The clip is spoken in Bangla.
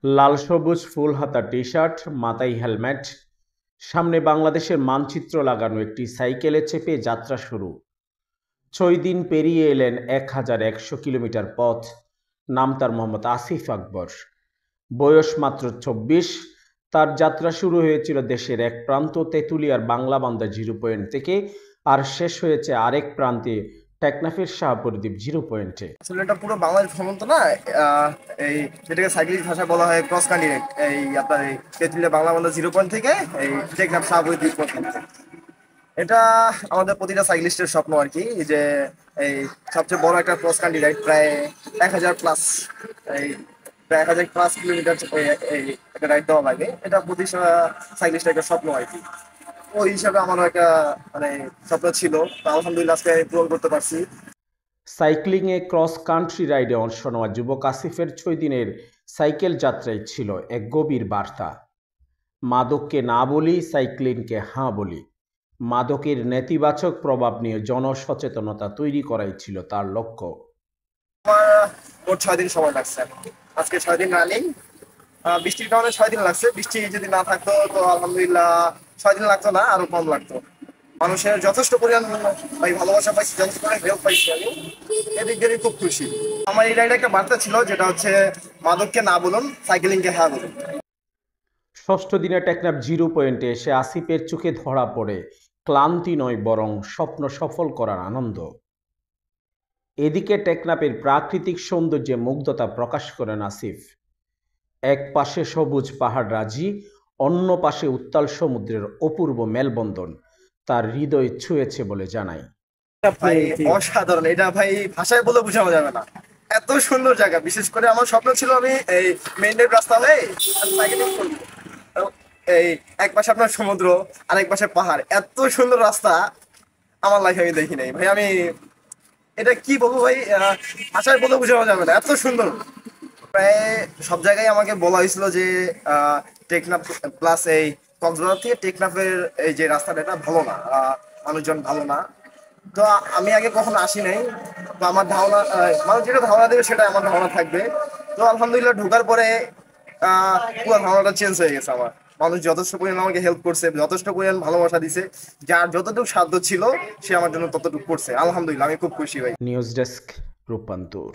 লাল সবুজ ফুল হাতা টি-শার্ট, মাথায় হেলমেট, সামনে বাংলাদেশের মানচিত্র লাগানো একটি সাইকেলে চেপে যাত্রা শুরু। ৬ দিন পেরিয়ে এলেন ১,১০০ কিলোমিটার পথ। নাম তার মোহাম্মদ আসিফ আকবর। বয়স মাত্র ২৪। তার যাত্রা শুরু হয়েছিল দেশের এক প্রান্ত তেঁতুলিয়ার বাংলাবান্ধা জিরো পয়েন্ট থেকে, আর শেষ হয়েছে আরেক প্রান্তে টেকনাফের শাহপরদীপ জিরো পয়েন্টে। আসলে এটা পুরো বাংলাদেশ ভ্রমণ তো না। আহ, এই যেটাকে সাইক্লিস্ট ভাষায় বলা হয় ক্রস কান্ট্রি। এই আপনার এই তেঁতুলিয়া বাংলা বান্ধব 0 পয়েন্ট থেকে এই টেকনাফ শাহপুর দ্বীপ পর্যন্ত। এটা আমাদের প্রতিটা সাইক্লিস্টের স্বপ্ন আর কি, যে এই সবচেয়ে বড় একটা ক্রস কান্ট্রি রাইড, প্রায় 1,000 প্লাস, এই প্রায় 1,000 প্লাস কিলোমিটার এই একটা রাইড দেওয়া লাগে। এটা প্রতি সাইক্লিস্টের একটা স্বপ্ন আর কি। ওই হিসাবে আমারও একটা মানে স্বপ্ন ছিল, তো আলহামদুলিল্লাহ আজকে আমি পূরণ করতে পারছি। সাইক্লিংয়ে ক্রস কান্ট্রি রাইডে অংশ নেওয়া যুবক আসিফের ৬ দিনের সাইকেল যাত্রায় ছিল এক গভীর বার্তা। মাদককে না বলি, সাইক্লিংকে হাঁ বলি। মাদকের নেতিবাচক প্রভাব নিয়ে জনসচেতনতা তৈরি করাই ছিল তার লক্ষ্য। আমার মোট 6 দিন সময় লাগছে। আজকে 6 দিন রানিং। বৃষ্টির কারণে 6 দিন লাগছে। বৃষ্টি যদি না থাকতো তো আলহামদুলিল্লাহ 6 দিন লাগতো না, আরো কম লাগতো। মানুষের যথেষ্ট পরিমাণ ভাই ভালোবাসা পাইছি, যথেষ্ট পরিমাণ হেল্প পাইছি আমি। এদিক দিয়ে খুব খুশি। আমার এই রাইডে একটা বার্তা ছিল, যেটা হচ্ছে মাদককে না বলুন, সাইকেলিংকে হ্যাঁ বলুন। ষষ্ঠ দিনে টেকনাফ জিরো পয়েন্টে এসে আসিফের চোখে ধরা পড়ে ক্লান্তি নয়, বরং স্বপ্ন সফল করার আনন্দ। এদিকে টেকনাফের প্রাকৃতিক সৌন্দর্যে মুগ্ধতা প্রকাশ করেন আসিফ। এক পাশে সবুজ পাহাড় রাজি, অন্য পাশে উত্তাল সমুদ্রের অপূর্ব মেলবন্ধন তার হৃদয় ছুঁয়েছে বলে জানায়। ভাই অসাধারণ, এটা ভাই ভাষায় বলে বোঝানো যাবে না। এত সুন্দর জায়গা। বিশেষ করে আমার স্বপ্ন ছিল আমি এই মেইন রোড রাস্তা হয়ে সাইকেলিং করবো। এই এক পাশে আপনার সমুদ্র, আরেক পাশে পাহাড়, এত সুন্দর রাস্তা আমার লাইফে আমি দেখি নাই ভাই। আমি এটা কি বলবো ভাই, ভাষায় বলে বোঝানো যাবে না, এত সুন্দর। প্রায় সব জায়গায় আমাকে বলা হয়েছিল যে টেকনাফ প্লাস এই কক্সবাজার থেকে টেকনাফের এই যে রাস্তাটা, এটা ভালো না, মানুষজন ভালো না। তো আমি আগে কখনো আসি নাই। তো আমার ধারণা, মানুষ যেটা ধারণা দেবে সেটা আমার ধারণা থাকবে। তো আলহামদুলিল্লাহ ঢোকার পরে পুরো ধারণাটা চেঞ্জ হয়ে গেছে আমার। মানুষ যথেষ্ট পরিমাণ আমাকে হেল্প করছে, যথেষ্ট পরিমাণ ভালোবাসা দিছে। যার যতটুকু সাধ্য ছিল সে আমার জন্য ততটুকু করছে। আলহামদুলিল্লাহ আমি খুব খুশি ভাই। নিউজ ডেস্ক, রূপান্তর।